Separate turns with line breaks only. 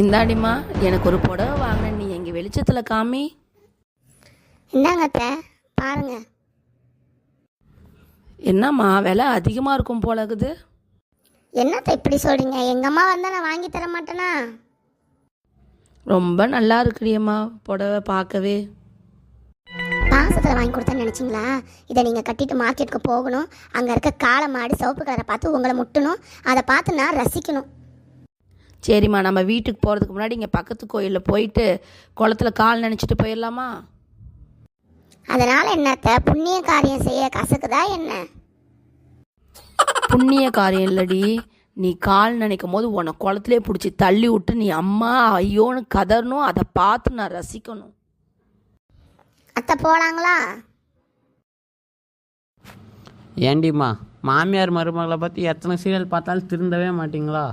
இந்தாடிம்மா, எனக்கு ஒரு புடவை வாங்கினேன், நீ எங்கள் வெளிச்சத்தில் காமி.
இந்தாங்க அத்தை, பாருங்க.
என்னம்மா விலை அதிகமாக இருக்கும் போலகுது.
என்னத்தை இப்படி சொல்கிறீங்க? எங்கள் அம்மா வந்தால் நான் வாங்கி தர மாட்டேனா?
ரொம்ப நல்லா இருக்குடியம்மா புடவை பார்க்கவே.
பாசத்தில் வாங்கி கொடுத்தேன்னு நினச்சிங்களா? இதை நீங்கள் கட்டிட்டு மார்க்கெட்டுக்கு போகணும், அங்கே இருக்க காளை மாடு சிவப்பு கலரை பார்த்து உங்களை முட்டணும், அதை பார்த்து நான் ரசிக்கணும்.
சரிம்மா, நம்ம வீட்டுக்கு போகிறதுக்கு முன்னாடி இங்கே பக்கத்து கோயிலில் போயிட்டு குளத்துல கால் நினச்சிட்டு போயிடலாமா?
அதனால் என்னத்தை, புண்ணிய காரியம் செய்ய கசக்குதா என்ன?
புண்ணிய காரியம் இல்லடி, நீ கால் நினைக்கும் போது உன்னை குளத்துலே பிடிச்சி தள்ளி விட்டு நீ அம்மா ஐயோன்னு கதறணும், அதை பார்த்து நான் ரசிக்கணும்.
அத்தை போகலாங்களா?
ஏண்டிம்மா, மாமியார் மருமகளை பற்றி எத்தனை சீரியல் பார்த்தாலும் திருந்தவே மாட்டிங்களா?